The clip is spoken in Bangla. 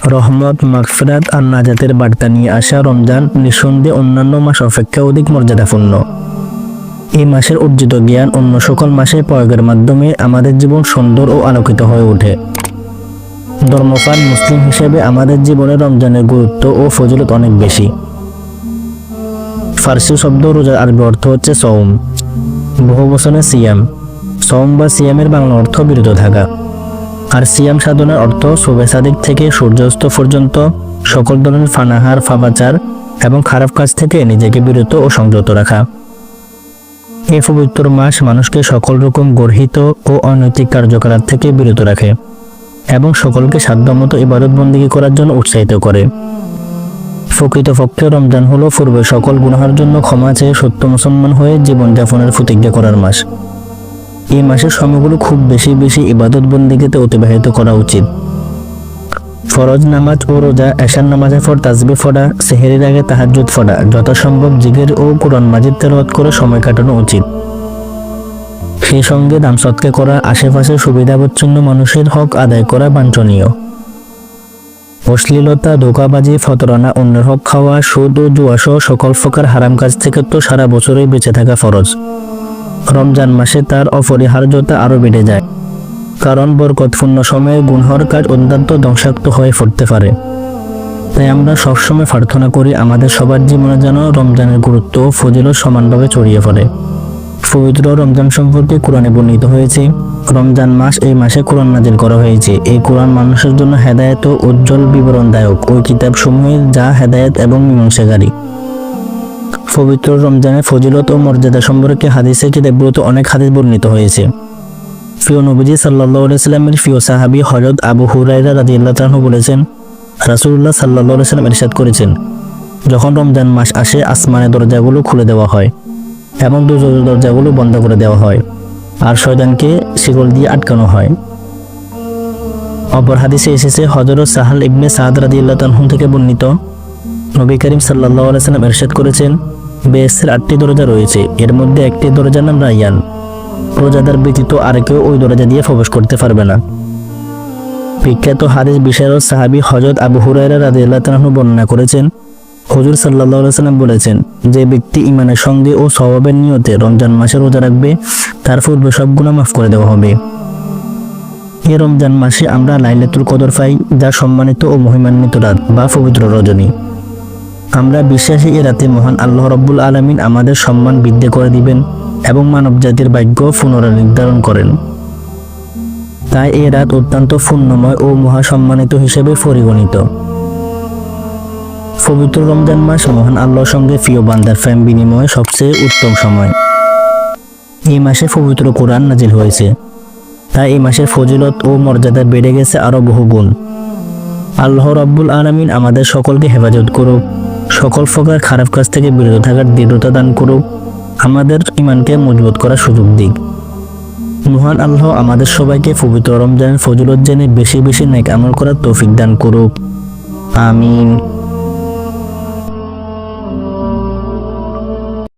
রহমত, মাগফিরাত আর নাজাতের বার্তা নিয়ে আসা রমজান নিঃসন্দেহে অন্যান্য মাস অপেক্ষা অধিক মর্যাদাপূর্ণ। এই মাসের অর্জিত জ্ঞান অন্য সকল মাসে প্রয়োগের মাধ্যমে আমাদের জীবন সুন্দর ও আলোকিত হয়ে ওঠে। ধর্মপ্রাণ মুসলিম হিসেবে আমাদের জীবনে রমজানের গুরুত্ব ও ফজিলত অনেক বেশি। ফার্সি শব্দ রোজার আরবি অর্থ হচ্ছে সওম, বহু বচনে সিয়াম। সওম বা সিয়ামের বাংলা অর্থ বিরত থাকা। আর সিয়াম সাধনার অর্থ শুভে সাদিক থেকে সূর্যাস্ত পর্যন্ত সকল ধরনের ফানাহার, ফাবাচার এবং খারাপ কাজ থেকে নিজেকে বিরত ও সংযত রাখা। এই পবিত্র মাস মানুষকে সকল রকম গর্হিত ও অনৈতিক কার্যকলাপ থেকে বিরত রাখে এবং সকলকে সাধ্যমতো ইবাদত বন্দেগী করার জন্য উৎসাহিত করে। প্রকৃতপক্ষে রমজান হলো পূর্বে সকল গুনাহের জন্য ক্ষমা চেয়ে সত্য মুসলমান হয়ে জীবনযাপনের প্রতিজ্ঞা করার মাস। এই মাসের সময়গুলো খুব বেশি ইবাদত বন্দেগীতে অতিবাহিত করা উচিত। ফরজ নামাজ ও রোজা, এশার নামাজের পর তাসবিহ পড়া, সেহরির আগে তাহাজ্জুদ পড়া, যথাসম্ভব জিকির ও কুরআন মাজিদ তেলাওয়াত করে সময় কাটানো উচিত। সেই সঙ্গে দান সদকা করা, আশেপাশের সুবিধাবচ্ছন্ন মানুষের হক আদায় করা বাঞ্ছনীয়। অশ্লীলতা, ধোঁকাবাজি, ফতরানা, অন্যের হক খাওয়া, সুদ ও জুয়াসহ সকল প্রকার হারাম কাজ থেকে তো সারা বছরই বেঁচে থাকা ফরজ। রমজান মাসে তার অপরিহার্যতা আরও বেড়ে যায়, কারণ বরকতপূর্ণ সময়ে গুনহর কাজ অত্যন্ত ধ্বংসাত্মক হয়ে পড়তে পারে। তাই আমরা সবসময় প্রার্থনা করি আমাদের সবার জীবনে যেন রমজানের গুরুত্ব ও ফজিলত সমানভাবে ছড়িয়ে পড়ে। পবিত্র রমজান সম্পর্কে কোরআনে বর্ণিত হয়েছে, রমজান মাস, এই মাসে কোরআন নাজিল করা হয়েছে। এই কোরআন মানুষের জন্য হেদায়েত ও উজ্জ্বল বিবরণদায়ক ওই কিতাব সমূহের যা হেদায়েত এবং মীমাংসাকারী। পবিত্র রমজানের ফজিলত ও মর্যাদা সম্পর্কে হাদিসে কিতাবগুলোতে অনেক হাদিস বর্ণিত হয়েছে। প্রিয় নবীজি সাল্লাল্লাহু আলাইহি সাল্লামের প্রিয় সাহাবী হযরত আবু হুরায়রা রাদিয়াল্লাহু তাআলা বলেছেন, রাসূলুল্লাহ সাল্লাল্লাহু আলাইহি সাল্লাম ইরশাদ করেছেন, যখন রমজান মাস আসে আসমানের দরজাগুলো খুলে দেওয়া হয় এবং দোজখের দরজাগুলো বন্ধ করে দেওয়া হয় আর শয়তানকে শিকল দিয়ে আটকানো হয়। অপর হাদিসে এসেছে, হযরত সাহাল ইবনে সাদ রাদিয়াল্লাহু তাআলা থেকে বর্ণিত, নবী করিম সাল্লাল্লাহু আলাইহি সাল্লাম ইরশাদ করেছেন, বেহেশতের 8টি দরজা রয়েছে, এর মধ্যে একটি দরজার নাম রায়্যান। রোজাদার ব্যতীত আর কেউ ওই দরজা দিয়ে প্রবেশ করতে পারবে না। বিখ্যাত হাদিস বিশারদ সাহাবী হযরত আবু হুরায়রা রাদিয়াল্লাহু তাআলা বর্ণনা করেছেন, হুজুর সাল্লাল্লাহু আলাইহি সাল্লাম বলেছেন, যে ব্যক্তি ঈমানের সঙ্গে ও সওয়াবের নিয়তে রমজান মাসে রোজা রাখবে তার পূর্বে সব গুনাহ মাফ করে দেওয়া হবে। এই রমজান মাসে আমরা লাইলাতুল কদর পাই, যা সম্মানিত ও মহিমান্বিত রাত বা পবিত্র রজনী। আমরা বিশ্বাসী এই রাতে মহান আল্লাহ রাব্বুল আলামিন আমাদের সম্মান বৃদ্ধি করে দিবেন এবং মানব জাতির ভাগ্য পুনর্নির্ধারণ করেন। তাই এই রাত অত্যন্ত পুণ্যময় ও মহাসম্মানিত হিসেবে পরিগণিত। পবিত্র রমজান মাস মহান আল্লাহর সঙ্গে প্রিয় বান্দার প্রেম বিনিময়ে সবচেয়ে উত্তম সময়। এই মাসে পবিত্র কোরআন নাজিল হয়েছে, তাই এই মাসের ফজিলত ও মর্যাদা বেড়ে গেছে আরো বহু গুণ। আল্লাহ রাব্বুল আলামিন আমাদের সকলকে হেফাজত করুক, সকল প্রকার খারাপ কাজ থেকে বিরত থাকার দৃঢ়তা দান করুক, আমাদের ঈমানকে মজবুত করার সুযোগ দিক। মহান আল্লাহ আমাদের সবাইকে পবিত্র রমজানের ফজিলত জেনে বেশি নেক আমল করার তৌফিক দান করুক। আমিন।